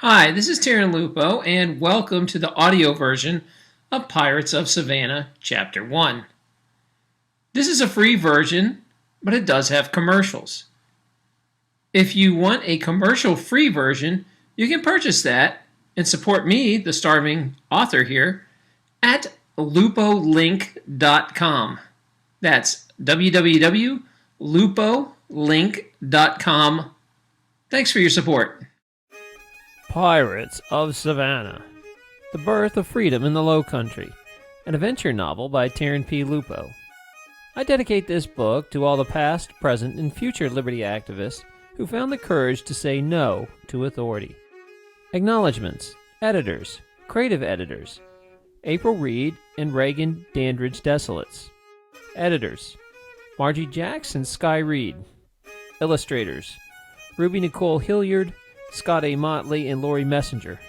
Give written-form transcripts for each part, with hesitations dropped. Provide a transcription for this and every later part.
Hi, this is Taryn Lupo, and welcome to the audio version of Pirates of Savannah, Chapter 1. This is a free version, but it does have commercials. If you want a commercial-free version, you can purchase that and support me, the starving author here, at lupoliink.com. That's www.lupoliink.com. Thanks for your support. Pirates of Savannah, The Birth of Freedom in the Low Country, an adventure novel by Taryn P. Lupo. I dedicate this book to all the past, present, and future liberty activists who found the courage to say no to authority. Acknowledgements, editors, creative editors, April Reed and Reagan Dandridge Desolates. Editors, Margie Jackson, Sky Reed. Illustrators, Ruby Nicole Hilliard, Scott A. Motley, and Lori Messenger.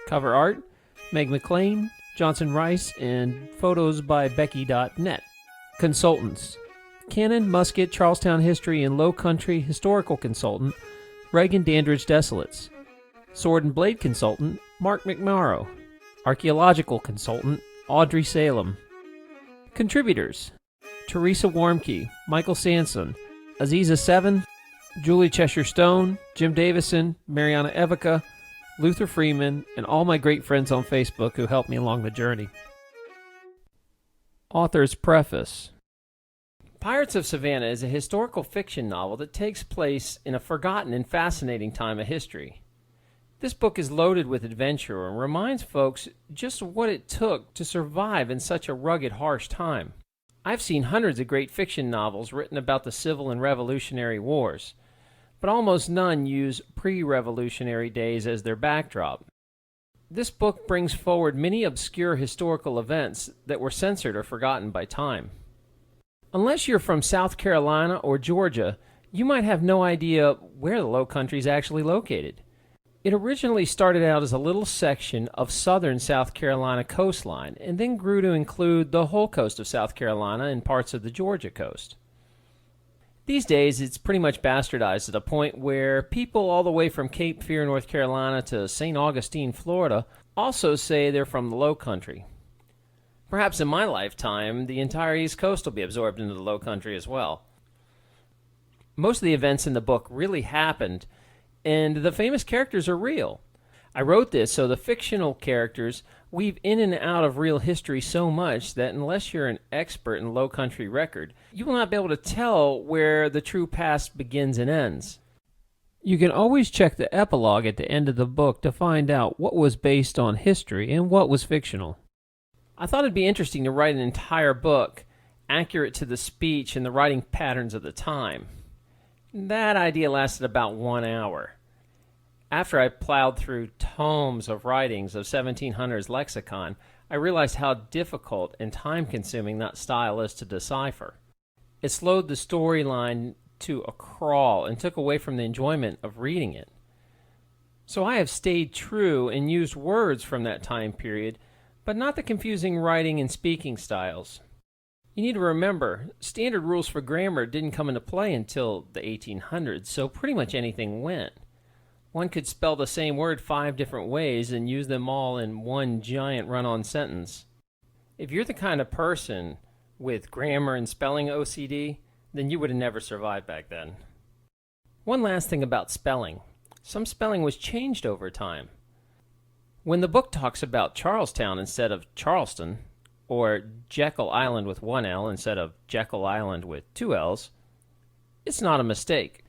Cover art, Meg McLean, Johnson Rice, and photos by Becky.net. Consultants, Cannon, Musket, Charlestown History, and Low Country Historical Consultant, Reagan Dandridge Desolates. Sword and Blade Consultant, Mark McMorrow. Archaeological Consultant, Audrey Salem. Contributors, Teresa Warmke, Michael Sanson, Aziza Seven, Julie Cheshire Stone, Jim Davison, Mariana Evica, Luther Freeman, and all my great friends on Facebook who helped me along the journey. Author's Preface. Pirates of Savannah is a historical fiction novel that takes place in a forgotten and fascinating time of history. This book is loaded with adventure and reminds folks just what it took to survive in such a rugged, harsh time. I've seen hundreds of great fiction novels written about the Civil and Revolutionary Wars, but almost none use pre-revolutionary days as their backdrop. This book brings forward many obscure historical events that were censored or forgotten by time. Unless you're from South Carolina or Georgia, you might have no idea where the Low Country is actually located. It originally started out as a little section of southern South Carolina coastline and then grew to include the whole coast of South Carolina and parts of the Georgia coast. These days, it's pretty much bastardized at a point where people all the way from Cape Fear, North Carolina to St. Augustine, Florida, also say they're from the Low Country. Perhaps in my lifetime, the entire East Coast will be absorbed into the Low Country as well. Most of the events in the book really happened, and the famous characters are real. I wrote this so the fictional characters weave in and out of real history so much that unless you're an expert in Low Country record, you will not be able to tell where the true past begins and ends. You can always check the epilogue at the end of the book to find out what was based on history and what was fictional. I thought it'd be interesting to write an entire book accurate to the speech and the writing patterns of the time. That idea lasted about 1 hour. After I plowed through tomes of writings of 1700s lexicon, I realized how difficult and time-consuming that style is to decipher. It slowed the storyline to a crawl and took away from the enjoyment of reading it. So I have stayed true and used words from that time period, but not the confusing writing and speaking styles. You need to remember, standard rules for grammar didn't come into play until the 1800s, so pretty much anything went. One could spell the same word 5 different ways and use them all in one giant run-on sentence. If you're the kind of person with grammar and spelling OCD, then you would have never survived back then. One last thing about spelling. Some spelling was changed over time. When the book talks about Charlestown instead of Charleston, or Jekyll Island with 1 L instead of Jekyll Island with 2 L's, it's not a mistake.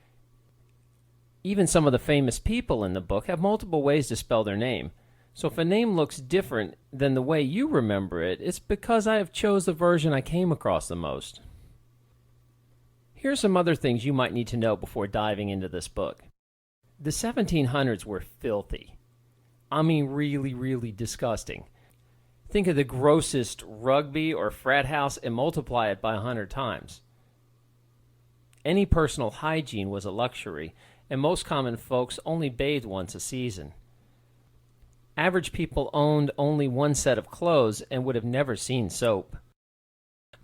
Even some of the famous people in the book have multiple ways to spell their name. So if a name looks different than the way you remember it, it's because I have chose the version I came across the most. Here's some other things you might need to know before diving into this book. The 1700s were filthy. I mean really, really disgusting. Think of the grossest rugby or frat house and multiply it by 100 times. Any personal hygiene was a luxury, and most common folks only bathed once a season. Average people owned only one set of clothes and would have never seen soap.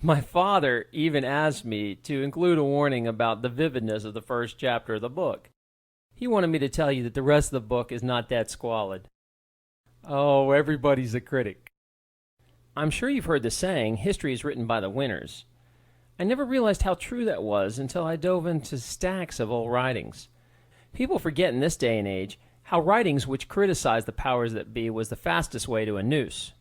My father even asked me to include a warning about the vividness of the first chapter of the book. He He wanted me to tell you that the rest of the book is not that squalid. Oh, everybody's a critic. I'm sure you've heard the saying, history is written by the winners. I never realized how true that was until I dove into stacks of old writings. People forget in this day and age how writings which criticize the powers that be was the fastest way to a noose.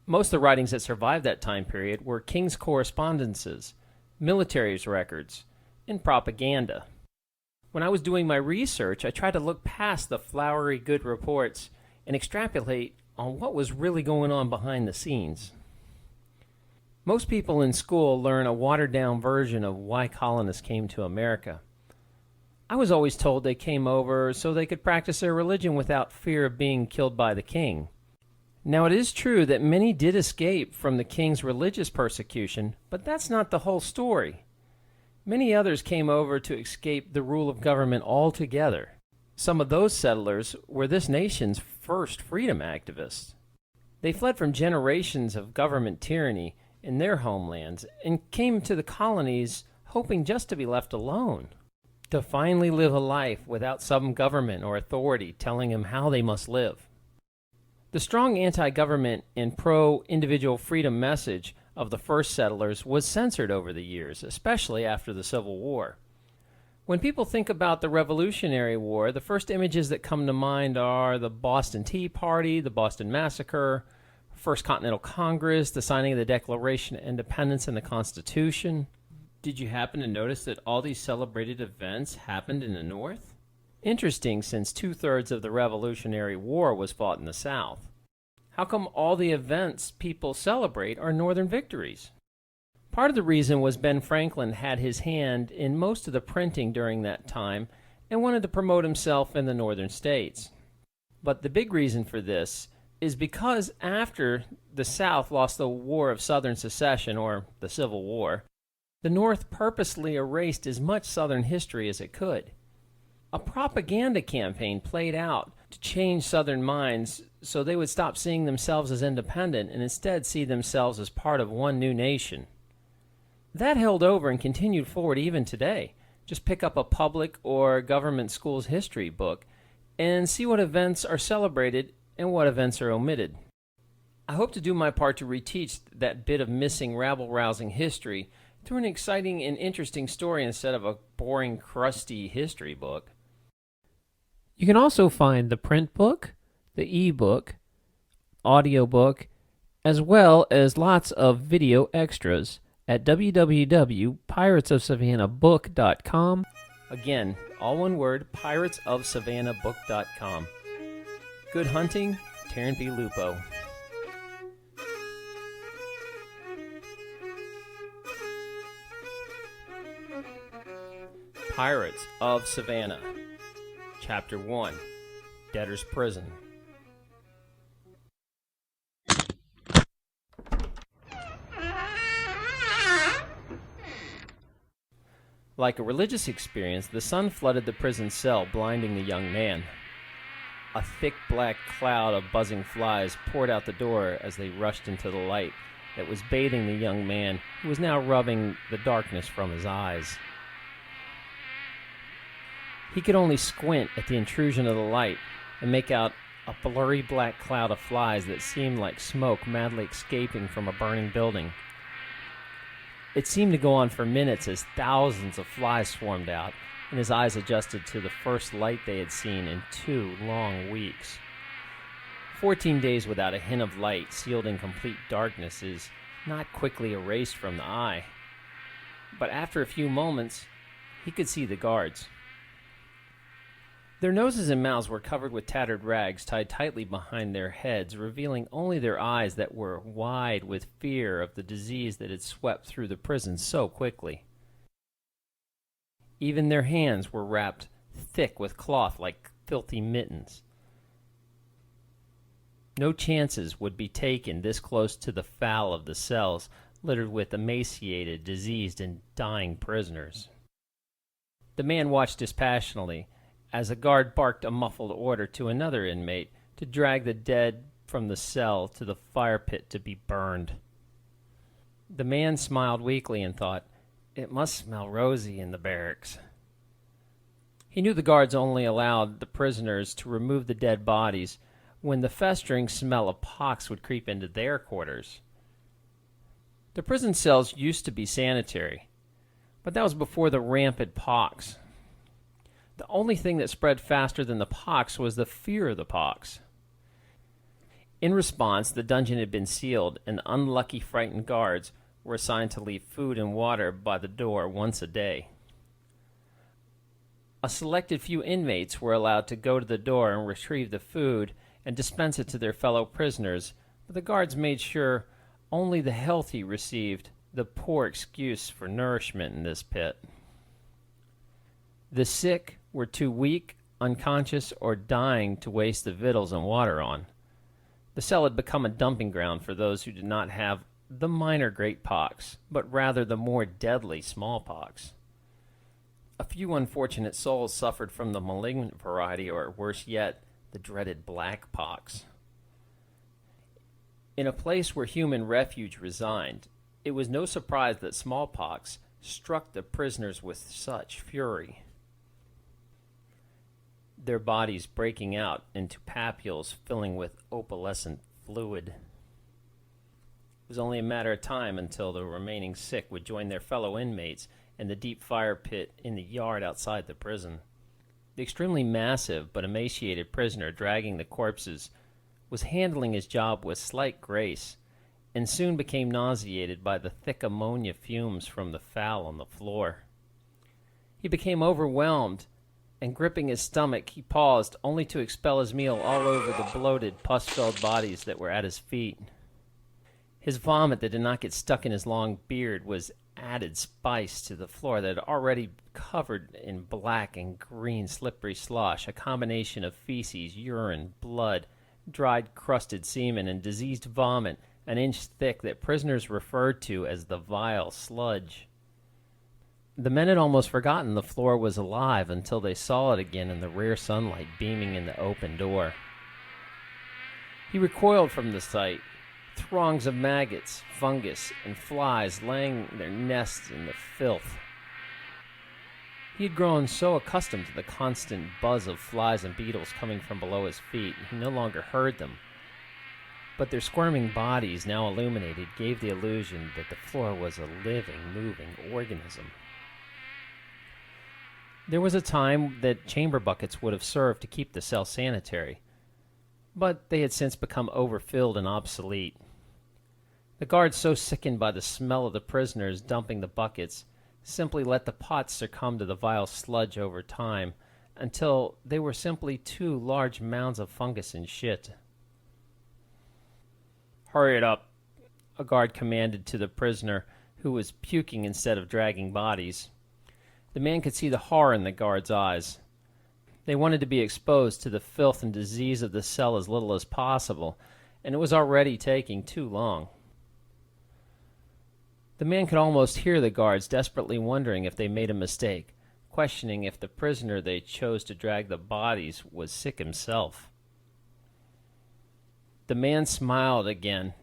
Most of the writings that survived that time period were king's correspondences, military's records, and propaganda. When I was doing my research, I tried to look past the flowery good reports and extrapolate on what was really going on behind the scenes. Most people in school learn a watered-down version of why colonists came to America. I was always told they came over so they could practice their religion without fear of being killed by the king. Now, it is true that many did escape from the king's religious persecution, but that's not the whole story. Many others came over to escape the rule of government altogether. Some of those settlers were this nation's first freedom activists. They fled from generations of government tyranny in their homelands and came to the colonies hoping just to be left alone, to finally live a life without some government or authority telling them how they must live. The strong anti-government and pro-individual freedom message of the first settlers was censored over the years, especially after the Civil War. When people think about the Revolutionary War, the first images that come to mind are the Boston Tea Party, the Boston Massacre, First Continental Congress, the signing of the Declaration of Independence and the Constitution. Did you happen to notice that all these celebrated events happened in the North? Interesting, since 2/3 of the Revolutionary War was fought in the South. How come all the events people celebrate are Northern victories? Part of the reason was Ben Franklin had his hand in most of the printing during that time and wanted to promote himself in the Northern states. But the big reason for this is because after the South lost the War of Southern Secession, or the Civil War, the North purposely erased as much Southern history as it could. A propaganda campaign played out to change Southern minds so they would stop seeing themselves as independent and instead see themselves as part of one new nation. That held over and continued forward even today. Just pick up a public or government school's history book and see what events are celebrated and what events are omitted. I hope to do my part to reteach that bit of missing rabble-rousing history through an exciting and interesting story instead of a boring, crusty history book. You can also find the print book, the e-book, audiobook, as well as lots of video extras at www.piratesofsavannahbook.com. Again, all one word, piratesofsavannahbook.com. Good hunting, Terran P. Lupo. Pirates of Savannah, Chapter 1, Debtor's Prison. Like a religious experience, the sun flooded the prison cell, blinding the young man. A thick black cloud of buzzing flies poured out the door as they rushed into the light that was bathing the young man, who was now rubbing the darkness from his eyes. He could only squint at the intrusion of the light and make out a blurry black cloud of flies that seemed like smoke madly escaping from a burning building. It seemed to go on for minutes as thousands of flies swarmed out, and his eyes adjusted to the first light they had seen in 2 long weeks. 14 days without a hint of light, sealed in complete darkness, is not quickly erased from the eye. But after a few moments, he could see the guards. Their noses and mouths were covered with tattered rags tied tightly behind their heads, revealing only their eyes that were wide with fear of the disease that had swept through the prison so quickly. Even their hands were wrapped thick with cloth like filthy mittens. No chances would be taken this close to the foul of the cells, littered with emaciated, diseased, and dying prisoners. The man watched dispassionately as a guard barked a muffled order to another inmate to drag the dead from the cell to the fire pit to be burned. The man smiled weakly and thought, "It must smell rosy in the barracks." He knew the guards only allowed the prisoners to remove the dead bodies when the festering smell of pox would creep into their quarters. The prison cells used to be sanitary, but that was before the rampant pox. The only thing that spread faster than the pox was the fear of the pox. In response, the dungeon had been sealed, and the unlucky, frightened guards were assigned to leave food and water by the door once a day. A selected few inmates were allowed to go to the door and retrieve the food and dispense it to their fellow prisoners, but the guards made sure only the healthy received the poor excuse for nourishment in this pit. The sick were too weak, unconscious, or dying to waste the victuals and water on. The cell had become a dumping ground for those who did not have the minor great pox, but rather the more deadly smallpox. A few unfortunate souls suffered from the malignant variety, or worse yet, the dreaded black pox. In a place where human refuge resigned, it was no surprise that smallpox struck the prisoners with such fury, their bodies breaking out into papules filling with opalescent fluid. It was only a matter of time until the remaining sick would join their fellow inmates in the deep fire pit in the yard outside the prison. The extremely massive but emaciated prisoner dragging the corpses was handling his job with slight grace, and soon became nauseated by the thick ammonia fumes from the fowl on the floor. He became overwhelmed, and gripping his stomach, he paused, only to expel his meal all over the bloated, pus-filled bodies that were at his feet. His vomit that did not get stuck in his long beard was added spice to the floor that had already covered in black and green slippery slosh, a combination of feces, urine, blood, dried crusted semen, and diseased vomit, an inch thick, that prisoners referred to as the vile sludge. The men had almost forgotten the floor was alive until they saw it again in the rare sunlight beaming in the open door. He recoiled from the sight. Throngs of maggots, fungus, and flies laying their nests in the filth. He had grown so accustomed to the constant buzz of flies and beetles coming from below his feet, he no longer heard them. But their squirming bodies, now illuminated, gave the illusion that the floor was a living, moving organism. There was a time that chamber buckets would have served to keep the cell sanitary, but they had since become overfilled and obsolete. The guards, so sickened by the smell of the prisoners dumping the buckets, simply let the pots succumb to the vile sludge over time, until they were simply two large mounds of fungus and shit. "Hurry it up," a guard commanded to the prisoner, who was puking instead of dragging bodies. The man could see the horror in the guards' eyes. They wanted to be exposed to the filth and disease of the cell as little as possible, and it was already taking too long. The man could almost hear the guards desperately wondering if they made a mistake, questioning if the prisoner they chose to drag the bodies was sick himself. The man smiled again,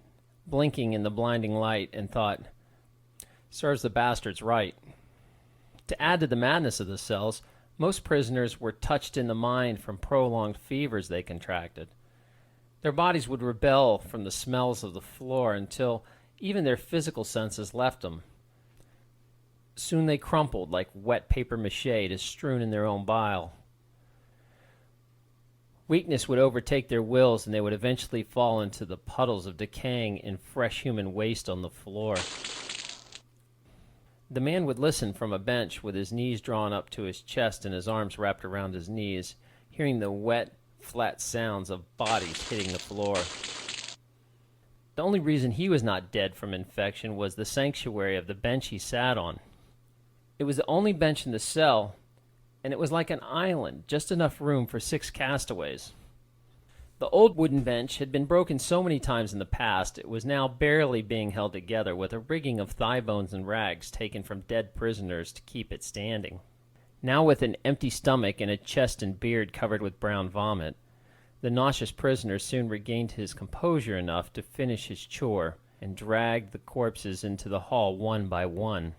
blinking in the blinding light, and thought, "Serves the bastards right." To add to the madness of the cells, most prisoners were touched in the mind from prolonged fevers they contracted. Their bodies would rebel from the smells of the floor until even their physical senses left them. Soon they crumpled like wet papier-mâché to strewn in their own bile. Weakness would overtake their wills, and they would eventually fall into the puddles of decaying and fresh human waste on the floor. The man would listen from a bench with his knees drawn up to his chest and his arms wrapped around his knees, hearing the wet, flat sounds of bodies hitting the floor. The only reason he was not dead from infection was the sanctuary of the bench he sat on. It was the only bench in the cell, and it was like an island, just enough room for 6 castaways. The old wooden bench had been broken so many times in the past, it was now barely being held together with a rigging of thigh bones and rags taken from dead prisoners to keep it standing. Now, with an empty stomach and a chest and beard covered with brown vomit, the nauseous prisoner soon regained his composure enough to finish his chore and drag the corpses into the hall one by one.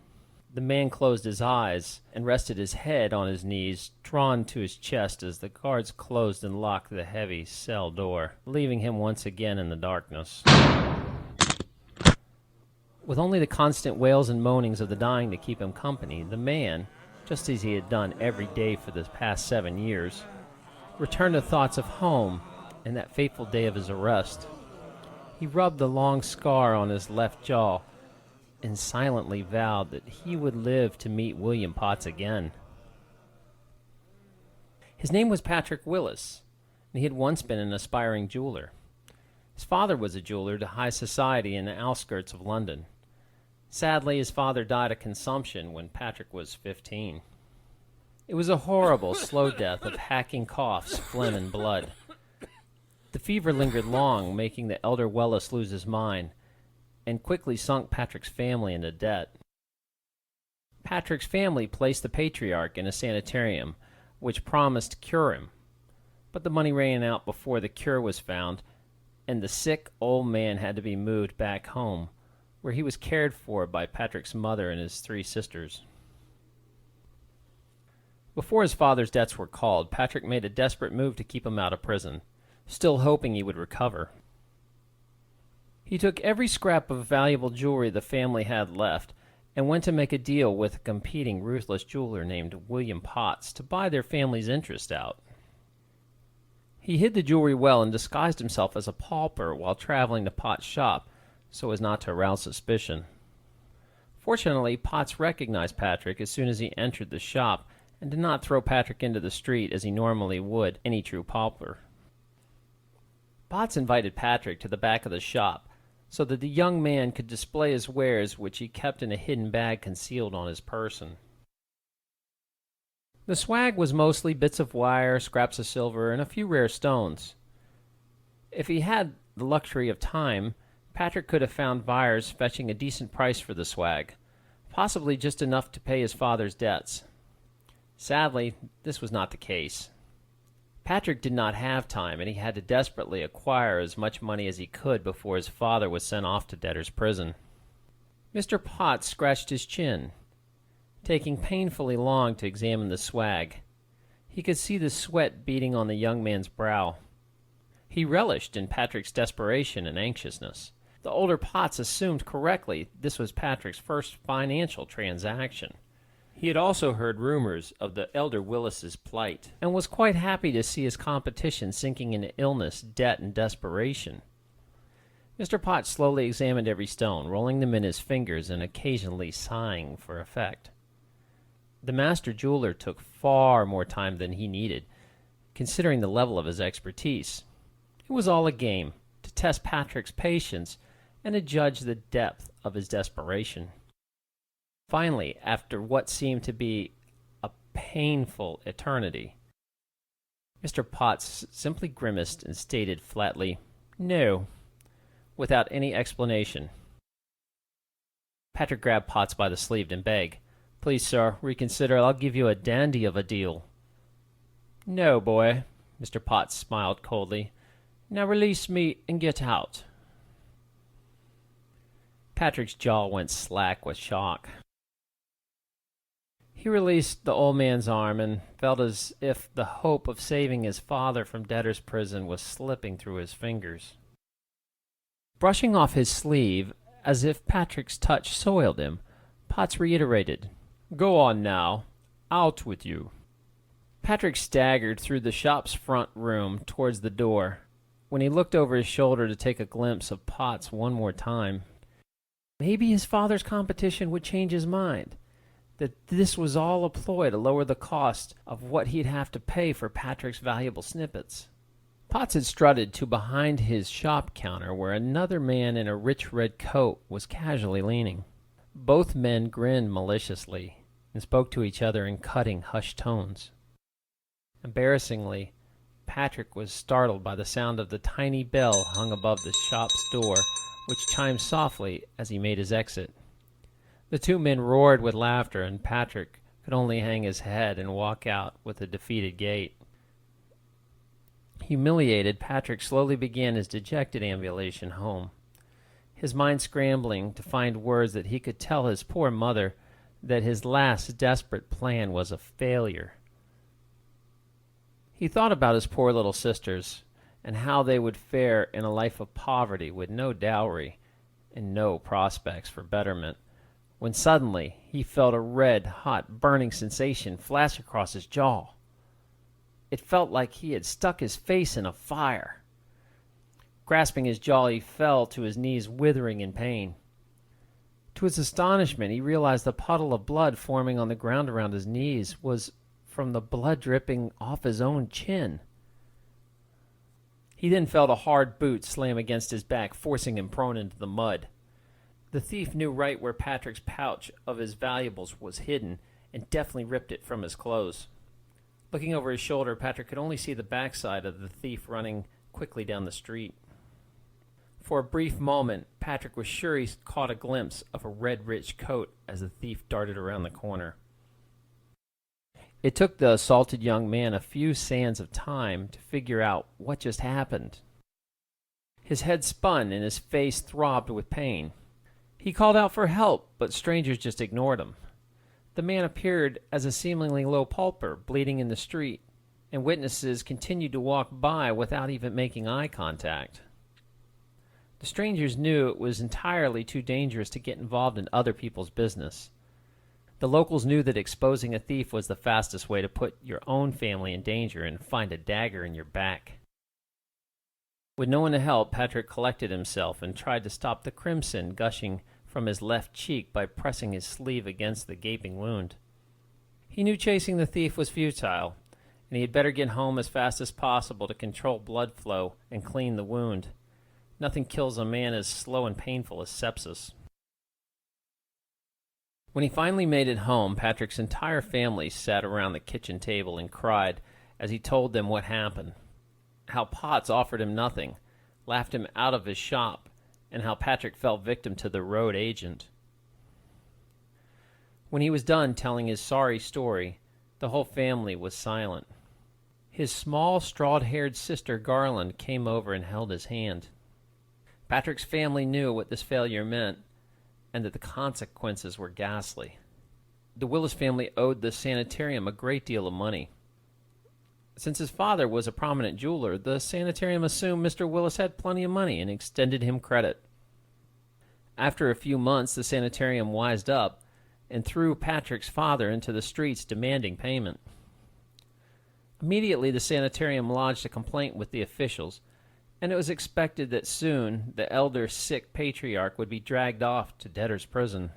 The man closed his eyes and rested his head on his knees, drawn to his chest as the guards closed and locked the heavy cell door, leaving him once again in the darkness. With only the constant wails and moanings of the dying to keep him company, the man, just as he had done every day for the past 7 years, returned to thoughts of home and that fateful day of his arrest. He rubbed the long scar on his left jaw and silently vowed that he would live to meet William Potts again. His name was Patrick Willis, and he had once been an aspiring jeweler. His father was a jeweler to high society in the outskirts of London. Sadly, his father died of consumption when Patrick was 15. It was a horrible, slow death of hacking coughs, phlegm, and blood. The fever lingered long, making the elder Willis lose his mind, and quickly sunk Patrick's family into debt. Patrick's family placed the patriarch in a sanitarium, which promised to cure him. But the money ran out before the cure was found, and the sick old man had to be moved back home, where he was cared for by Patrick's mother and his 3 sisters. Before his father's debts were called, Patrick made a desperate move to keep him out of prison, still hoping he would recover. He took every scrap of valuable jewelry the family had left and went to make a deal with a competing ruthless jeweler named William Potts to buy their family's interest out. He hid the jewelry well and disguised himself as a pauper while traveling to Potts' shop so as not to arouse suspicion. Fortunately, Potts recognized Patrick as soon as he entered the shop and did not throw Patrick into the street as he normally would any true pauper. Potts invited Patrick to the back of the shop so that the young man could display his wares, which he kept in a hidden bag concealed on his person. The swag was mostly bits of wire, scraps of silver, and a few rare stones. If he had the luxury of time, Patrick could have found buyers fetching a decent price for the swag, possibly just enough to pay his father's debts. Sadly, this was not the case. Patrick did not have time, and he had to desperately acquire as much money as he could before his father was sent off to debtor's prison. Mr. Potts scratched his chin, taking painfully long to examine the swag. He could see the sweat beading on the young man's brow. He relished in Patrick's desperation and anxiousness. The older Potts assumed correctly this was Patrick's first financial transaction. He had also heard rumors of the elder Willis's plight, and was quite happy to see his competition sinking into illness, debt, and desperation. Mr. Potts slowly examined every stone, rolling them in his fingers and occasionally sighing for effect. The master jeweler took far more time than he needed, considering the level of his expertise. It was all a game, to test Patrick's patience and to judge the depth of his desperation. Finally, after what seemed to be a painful eternity, Mr. Potts simply grimaced and stated flatly, "No," without any explanation. Patrick grabbed Potts by the sleeve and begged, "Please, sir, reconsider. I'll give you a dandy of a deal." "No, boy," Mr. Potts smiled coldly. "Now release me and get out." Patrick's jaw went slack with shock. He released the old man's arm and felt as if the hope of saving his father from debtor's prison was slipping through his fingers. Brushing off his sleeve, as if Patrick's touch soiled him, Potts reiterated, "Go on now. Out with you." Patrick staggered through the shop's front room towards the door. When he looked over his shoulder to take a glimpse of Potts one more time, maybe his father's competition would change his mind. That this was all a ploy to lower the cost of what he'd have to pay for Patrick's valuable snippets. Potts had strutted to behind his shop counter where another man in a rich red coat was casually leaning. Both men grinned maliciously and spoke to each other in cutting, hushed tones. Embarrassingly, Patrick was startled by the sound of the tiny bell hung above the shop's door, which chimed softly as he made his exit. The two men roared with laughter, and Patrick could only hang his head and walk out with a defeated gait. Humiliated, Patrick slowly began his dejected ambulation home, his mind scrambling to find words that he could tell his poor mother that his last desperate plan was a failure. He thought about his poor little sisters and how they would fare in a life of poverty with no dowry and no prospects for betterment, when suddenly he felt a red-hot burning sensation flash across his jaw. It felt like he had stuck his face in a fire. Grasping his jaw, he fell to his knees, withering in pain. To his astonishment, he realized the puddle of blood forming on the ground around his knees was from the blood dripping off his own chin. He then felt a hard boot slam against his back, forcing him prone into the mud. The thief knew right where Patrick's pouch of his valuables was hidden and deftly ripped it from his clothes. Looking over his shoulder, Patrick could only see the backside of the thief running quickly down the street. For a brief moment, Patrick was sure he caught a glimpse of a red rich coat as the thief darted around the corner. It took the assaulted young man a few sands of time to figure out what just happened. His head spun and his face throbbed with pain. He called out for help, but strangers just ignored him. The man appeared as a seemingly low pauper, bleeding in the street, and witnesses continued to walk by without even making eye contact. The strangers knew it was entirely too dangerous to get involved in other people's business. The locals knew that exposing a thief was the fastest way to put your own family in danger and find a dagger in your back. With no one to help, Patrick collected himself and tried to stop the crimson gushing from his left cheek by pressing his sleeve against the gaping wound. He knew chasing the thief was futile, and he had better get home as fast as possible to control blood flow and clean the wound. Nothing kills a man as slow and painful as sepsis. When he finally made it home, Patrick's entire family sat around the kitchen table and cried as he told them what happened. How Potts offered him nothing, laughed him out of his shop, and how Patrick fell victim to the road agent. When he was done telling his sorry story, the whole family was silent. His small, straw-haired sister Garland came over and held his hand. Patrick's family knew what this failure meant, and that the consequences were ghastly. The Willis family owed the sanitarium a great deal of money. Since his father was a prominent jeweler, the sanitarium assumed Mr. Willis had plenty of money and extended him credit. After a few months, the sanitarium wised up and threw Patrick's father into the streets demanding payment. Immediately, the sanitarium lodged a complaint with the officials, and it was expected that soon the elder sick patriarch would be dragged off to debtor's prison.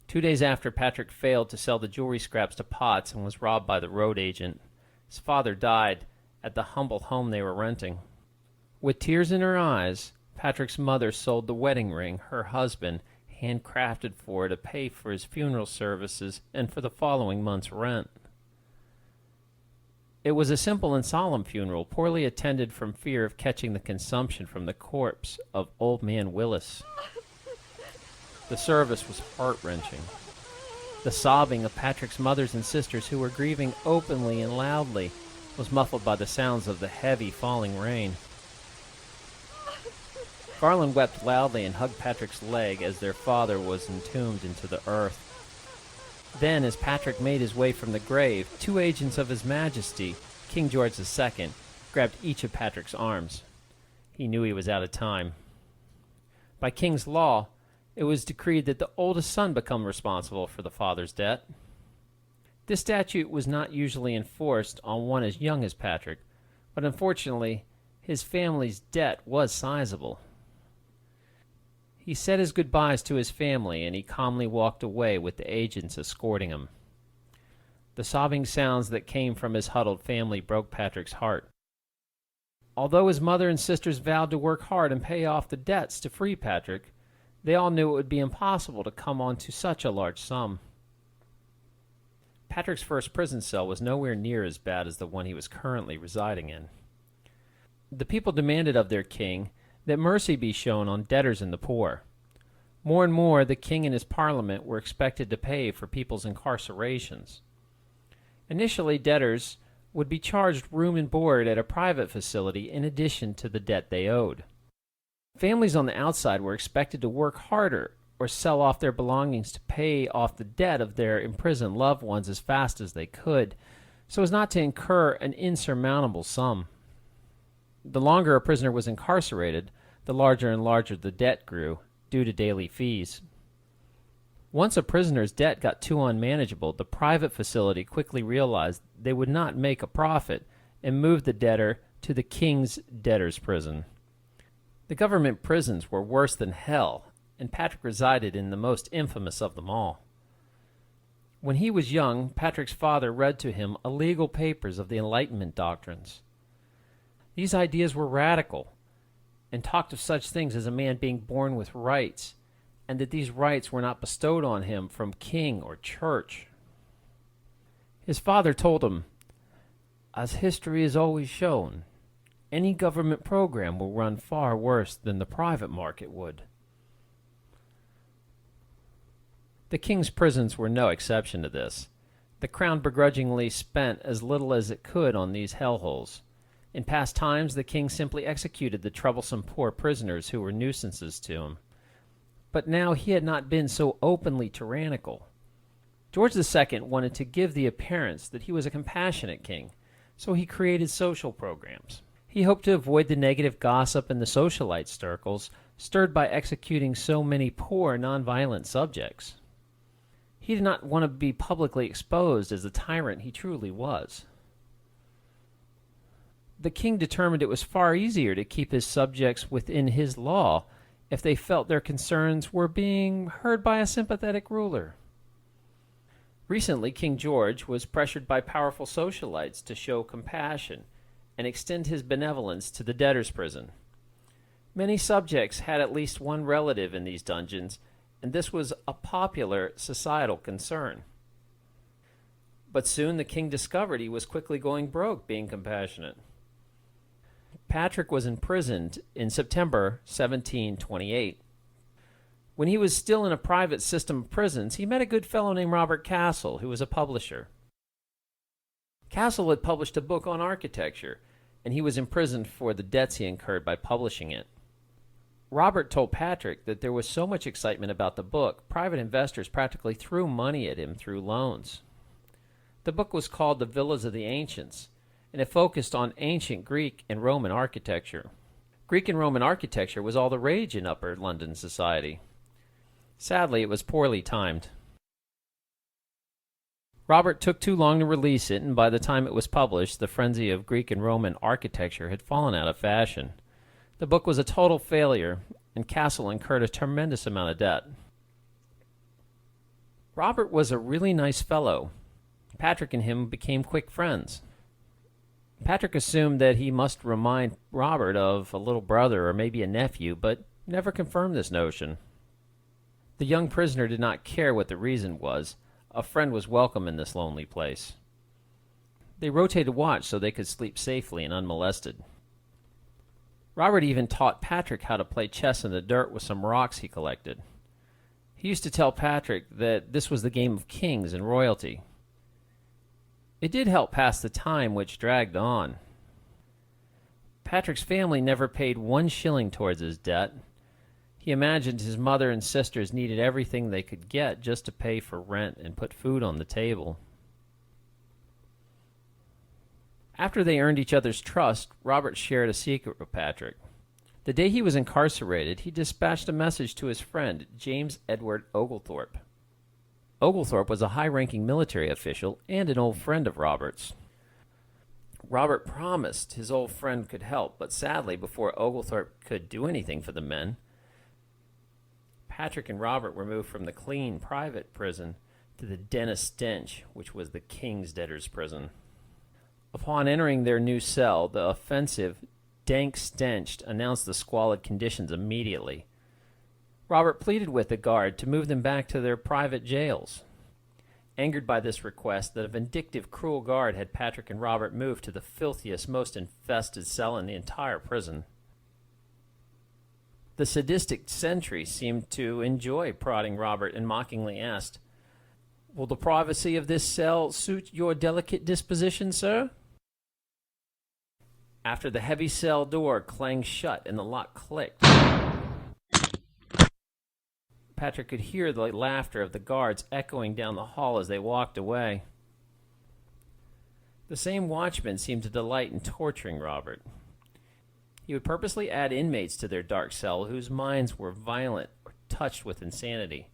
2 days after Patrick failed to sell the jewelry scraps to Potts and was robbed by the road agent, his father died at the humble home they were renting. With tears in her eyes, Patrick's mother sold the wedding ring her husband handcrafted for her to pay for his funeral services and for the following month's rent. It was a simple and solemn funeral, poorly attended from fear of catching the consumption from the corpse of old man Willis. The service was heart-wrenching. The sobbing of Patrick's mothers and sisters, who were grieving openly and loudly, was muffled by the sounds of the heavy falling rain. Garland wept loudly and hugged Patrick's leg as their father was entombed into the earth. Then, as Patrick made his way from the grave, 2 agents of His Majesty, King George II, grabbed each of Patrick's arms. He knew he was out of time. By King's law, it was decreed that the oldest son become responsible for the father's debt. This statute was not usually enforced on one as young as Patrick, but unfortunately, his family's debt was sizable. He said his goodbyes to his family, and he calmly walked away with the agents escorting him. The sobbing sounds that came from his huddled family broke Patrick's heart. Although his mother and sisters vowed to work hard and pay off the debts to free Patrick, they all knew it would be impossible to come on to such a large sum. Patrick's first prison cell was nowhere near as bad as the one he was currently residing in. The people demanded of their king that mercy be shown on debtors and the poor. More and more, the king and his parliament were expected to pay for people's incarcerations. Initially, debtors would be charged room and board at a private facility in addition to the debt they owed. Families on the outside were expected to work harder or sell off their belongings to pay off the debt of their imprisoned loved ones as fast as they could, so as not to incur an insurmountable sum. The longer a prisoner was incarcerated, the larger and larger the debt grew, due to daily fees. Once a prisoner's debt got too unmanageable, the private facility quickly realized they would not make a profit and moved the debtor to the king's debtors' prison. The government prisons were worse than hell, and Patrick resided in the most infamous of them all. When he was young, Patrick's father read to him illegal papers of the Enlightenment doctrines. These ideas were radical and talked of such things as a man being born with rights, and that these rights were not bestowed on him from king or church. His father told him, "As history has always shown, any government program will run far worse than the private market would." The king's prisons were no exception to this. The crown begrudgingly spent as little as it could on these hellholes. In past times, the king simply executed the troublesome poor prisoners who were nuisances to him. But now he had not been so openly tyrannical. George II wanted to give the appearance that he was a compassionate king, so he created social programs. He hoped to avoid the negative gossip in the socialite circles stirred by executing so many poor, nonviolent subjects. He did not want to be publicly exposed as the tyrant he truly was. The king determined it was far easier to keep his subjects within his law if they felt their concerns were being heard by a sympathetic ruler. Recently, King George was pressured by powerful socialites to show compassion and extend his benevolence to the debtors' prison. Many subjects had at least one relative in these dungeons, and this was a popular societal concern. But soon the king discovered he was quickly going broke being compassionate. Patrick was imprisoned in September 1728. When he was still in a private system of prisons, he met a good fellow named Robert Castle, who was a publisher. Castle had published a book on architecture, and he was imprisoned for the debts he incurred by publishing it. Robert told Patrick that there was so much excitement about the book, private investors practically threw money at him through loans. The book was called The Villas of the Ancients, and it focused on ancient Greek and Roman architecture. Greek and Roman architecture was all the rage in upper London society. Sadly, it was poorly timed. Robert took too long to release it, and by the time it was published, the frenzy of Greek and Roman architecture had fallen out of fashion. The book was a total failure, and Castle incurred a tremendous amount of debt. Robert was a really nice fellow. Patrick and him became quick friends. Patrick assumed that he must remind Robert of a little brother or maybe a nephew, but never confirmed this notion. The young prisoner did not care what the reason was. A friend was welcome in this lonely place. They rotated watch so they could sleep safely and unmolested. Robert even taught Patrick how to play chess in the dirt with some rocks he collected. He used to tell Patrick that this was the game of kings and royalty. It did help pass the time, which dragged on. Patrick's family never paid 1 shilling towards his debt. He imagined his mother and sisters needed everything they could get just to pay for rent and put food on the table. After they earned each other's trust, Robert shared a secret with Patrick. The day he was incarcerated, he dispatched a message to his friend, James Edward Oglethorpe. Oglethorpe was a high-ranking military official and an old friend of Robert's. Robert promised his old friend could help, but sadly, before Oglethorpe could do anything for the men, Patrick and Robert were moved from the clean private prison to the den of stench, which was the king's debtors' prison. Upon entering their new cell, the offensive, dank stench announced the squalid conditions immediately. Robert pleaded with the guard to move them back to their private jails. Angered by this request, the vindictive, cruel guard had Patrick and Robert moved to the filthiest, most infested cell in the entire prison. The sadistic sentry seemed to enjoy prodding Robert and mockingly asked, "Will the privacy of this cell suit your delicate disposition, sir?" After the heavy cell door clanged shut and the lock clicked, Patrick could hear the laughter of the guards echoing down the hall as they walked away. The same watchmen seemed to delight in torturing Robert. He would purposely add inmates to their dark cell whose minds were violent or touched with insanity.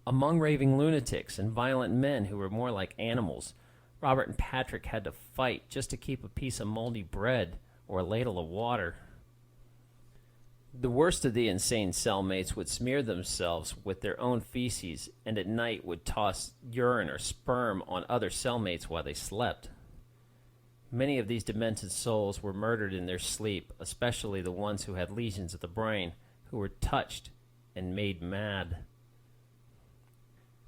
Among raving lunatics and violent men who were more like animals, Robert and Patrick had to fight just to keep a piece of moldy bread or a ladle of water. The worst of the insane cellmates would smear themselves with their own feces and at night would toss urine or sperm on other cellmates while they slept. Many of these demented souls were murdered in their sleep, especially the ones who had lesions of the brain, who were touched and made mad.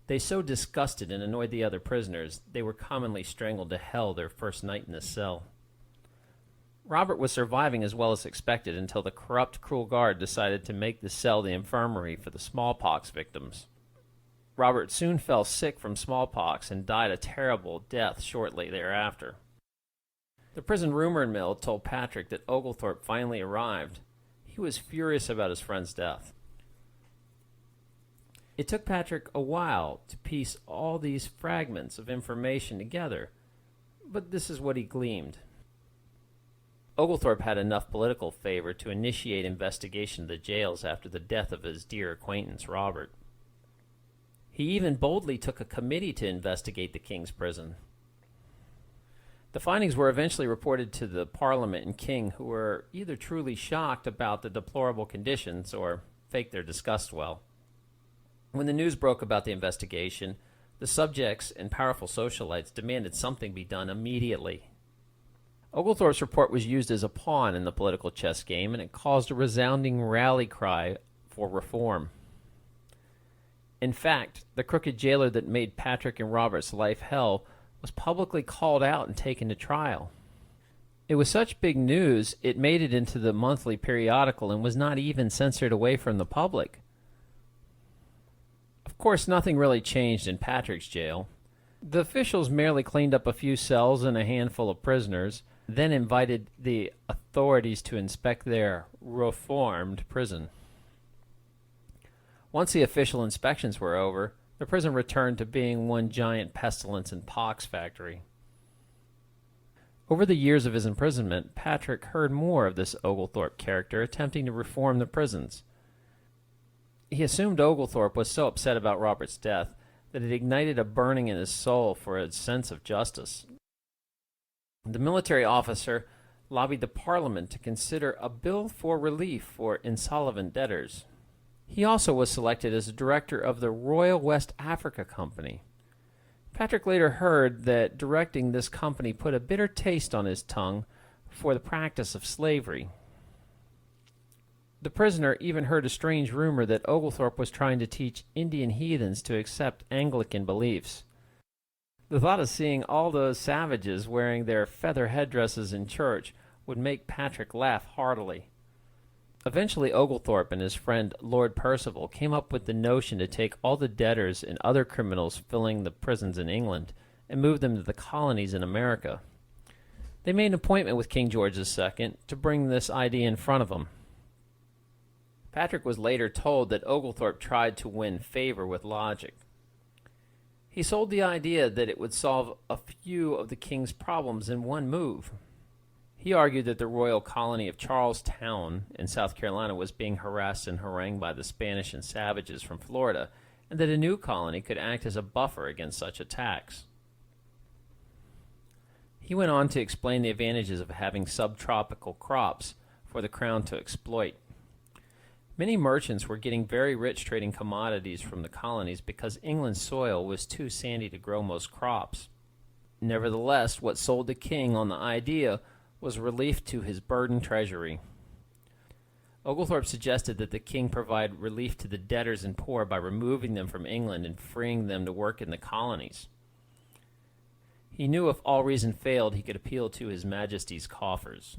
They so disgusted and annoyed the other prisoners, they were commonly strangled to hell their first night in the cell. Robert was surviving as well as expected until the corrupt, cruel guard decided to make the cell the infirmary for the smallpox victims. Robert soon fell sick from smallpox and died a terrible death shortly thereafter. The prison rumor mill told Patrick that Oglethorpe finally arrived. He was furious about his friend's death. It took Patrick a while to piece all these fragments of information together, but this is what he gleaned. Oglethorpe had enough political favor to initiate investigation of the jails after the death of his dear acquaintance, Robert. He even boldly took a committee to investigate the king's prison. The findings were eventually reported to the Parliament and king, who were either truly shocked about the deplorable conditions or faked their disgust well. When the news broke about the investigation, the subjects and powerful socialites demanded something be done immediately. Oglethorpe's report was used as a pawn in the political chess game, and it caused a resounding rally cry for reform. In fact, the crooked jailer that made Patrick and Robert's life hell was publicly called out and taken to trial. It was such big news, it made it into the monthly periodical and was not even censored away from the public. Of course, nothing really changed in Patrick's jail. The officials merely cleaned up a few cells and a handful of prisoners, then invited the authorities to inspect their reformed prison. Once the official inspections were over, the prison returned to being one giant pestilence and pox factory. Over the years of his imprisonment, Patrick heard more of this Oglethorpe character attempting to reform the prisons. He assumed Oglethorpe was so upset about Robert's death that it ignited a burning in his soul for a sense of justice. The military officer lobbied the Parliament to consider a bill for relief for insolvent debtors. He also was selected as a director of the Royal West Africa Company. Patrick later heard that directing this company put a bitter taste on his tongue for the practice of slavery. The prisoner even heard a strange rumor that Oglethorpe was trying to teach Indian heathens to accept Anglican beliefs. The thought of seeing all those savages wearing their feather headdresses in church would make Patrick laugh heartily. Eventually, Oglethorpe and his friend Lord Percival came up with the notion to take all the debtors and other criminals filling the prisons in England and move them to the colonies in America. They made an appointment with King George II to bring this idea in front of him. Patrick was later told that Oglethorpe tried to win favor with logic. He sold the idea that it would solve a few of the king's problems in one move. He argued that the royal colony of Charlestown in South Carolina was being harassed and harangued by the Spanish and savages from Florida, and that a new colony could act as a buffer against such attacks. He went on to explain the advantages of having subtropical crops for the crown to exploit. Many merchants were getting very rich trading commodities from the colonies because England's soil was too sandy to grow most crops. Nevertheless, what sold the king on the idea was relief to his burdened treasury. Oglethorpe suggested that the king provide relief to the debtors and poor by removing them from England and freeing them to work in the colonies. He knew if all reason failed, he could appeal to His Majesty's coffers.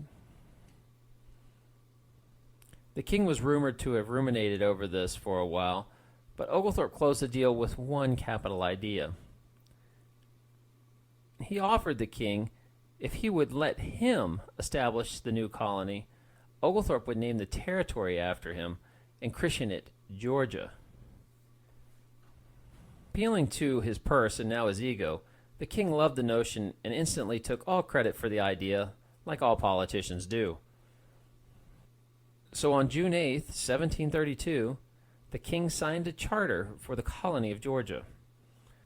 The king was rumored to have ruminated over this for a while, but Oglethorpe closed the deal with one capital idea. He offered the king, if he would let him establish the new colony, Oglethorpe would name the territory after him and christen it Georgia. Appealing to his purse and now his ego, the king loved the notion and instantly took all credit for the idea, like all politicians do. So on June 8th, 1732, the king signed a charter for the colony of Georgia.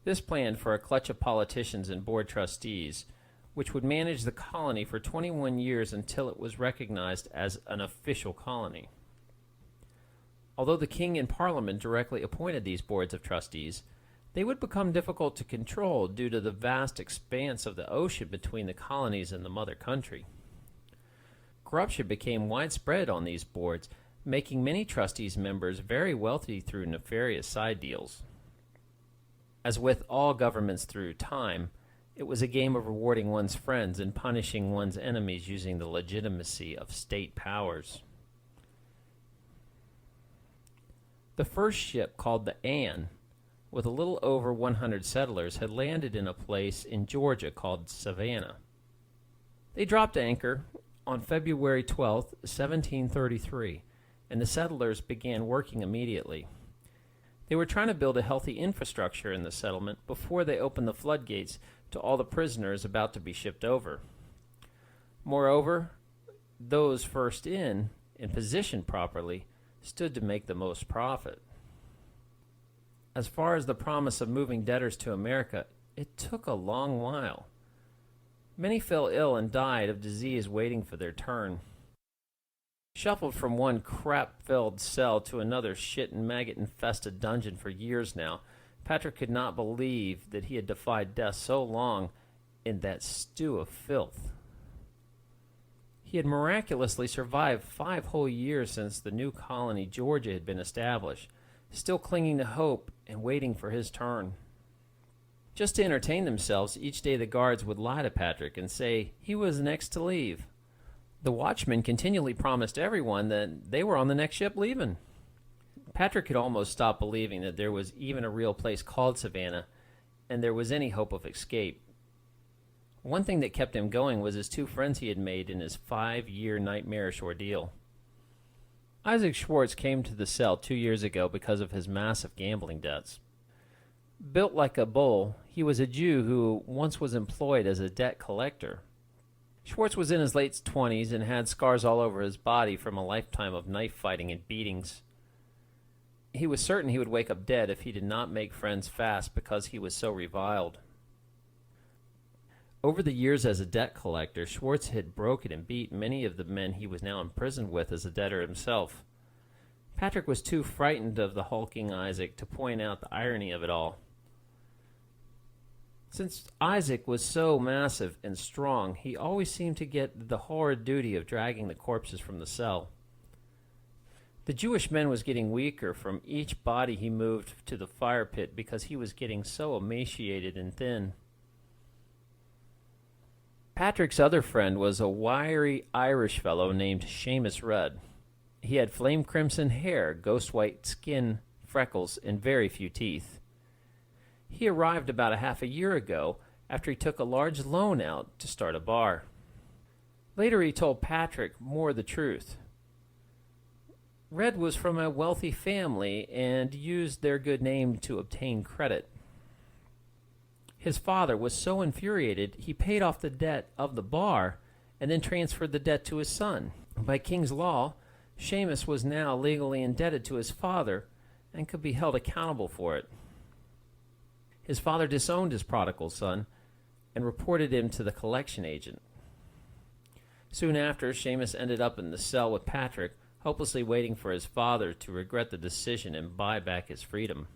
This planned for a clutch of politicians and board trustees, which would manage the colony for 21 years until it was recognized as an official colony. Although the king and parliament directly appointed these boards of trustees, they would become difficult to control due to the vast expanse of the ocean between the colonies and the mother country. Corruption became widespread on these boards, making many trustees' members very wealthy through nefarious side deals. As with all governments through time, it was a game of rewarding one's friends and punishing one's enemies using the legitimacy of state powers. The first ship, called the Anne, with a little over 100 settlers, had landed in a place in Georgia called Savannah. They dropped anchor on February 12, 1733, and the settlers began working immediately. They were trying to build a healthy infrastructure in the settlement before they opened the floodgates to all the prisoners about to be shipped over. Moreover, those first in and positioned properly, stood to make the most profit. As far as the promise of moving debtors to America, it took a long while. Many fell ill and died of disease waiting for their turn. Shuffled from one crap-filled cell to another shit and maggot-infested dungeon for years now, Patrick could not believe that he had defied death so long in that stew of filth. He had miraculously survived 5 whole years since the new colony, Georgia, had been established, still clinging to hope and waiting for his turn. Just to entertain themselves, each day the guards would lie to Patrick and say he was next to leave. The watchmen continually promised everyone that they were on the next ship leaving. Patrick could almost stop believing that there was even a real place called Savannah, and there was any hope of escape. One thing that kept him going was his 2 friends he had made in his 5-year nightmarish ordeal. Isaac Schwartz came to the cell 2 years ago because of his massive gambling debts. Built like a bull, he was a Jew who once was employed as a debt collector. Schwartz was in his late 20s and had scars all over his body from a lifetime of knife fighting and beatings. He was certain he would wake up dead if he did not make friends fast because he was so reviled. Over the years as a debt collector, Schwartz had broken and beat many of the men he was now imprisoned with as a debtor himself. Patrick was too frightened of the hulking Isaac to point out the irony of it all. Since Isaac was so massive and strong, he always seemed to get the horrid duty of dragging the corpses from the cell. The Jewish man was getting weaker from each body he moved to the fire pit because he was getting so emaciated and thin. Patrick's other friend was a wiry Irish fellow named Seamus Rudd. He had flame crimson hair, ghost white skin, freckles, and very few teeth. He arrived about a half a year ago after he took a large loan out to start a bar. Later he told Patrick more of the truth. Red was from a wealthy family and used their good name to obtain credit. His father was so infuriated he paid off the debt of the bar and then transferred the debt to his son. By King's law, Seamus was now legally indebted to his father and could be held accountable for it. His father disowned his prodigal son and reported him to the collection agent. Soon after, Seamus ended up in the cell with Patrick, hopelessly waiting for his father to regret the decision and buy back his freedom.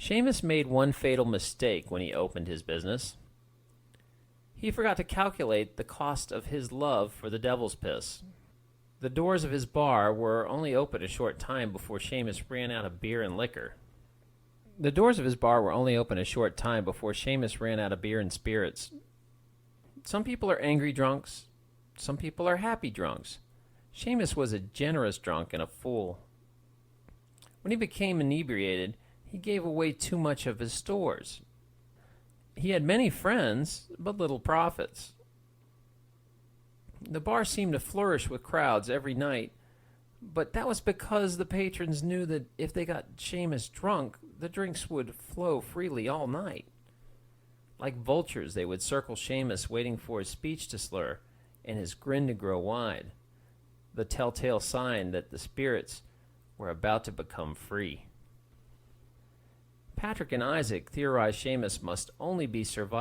Seamus made one fatal mistake when he opened his business. He forgot to calculate the cost of his love for the devil's piss. The doors of his bar were only open a short time before Seamus ran out of beer and liquor. Some people are angry drunks. Some people are happy drunks. Seamus was a generous drunk and a fool. When he became inebriated, he gave away too much of his stores. He had many friends, but little profits. The bar seemed to flourish with crowds every night, But that was because the patrons knew that if they got Seamus drunk, the drinks would flow freely all night. Like vultures, they would circle Seamus, waiting for his speech to slur and his grin to grow wide, the telltale sign that the spirits were about to become free. Patrick and Isaac theorized Seamus must only be survived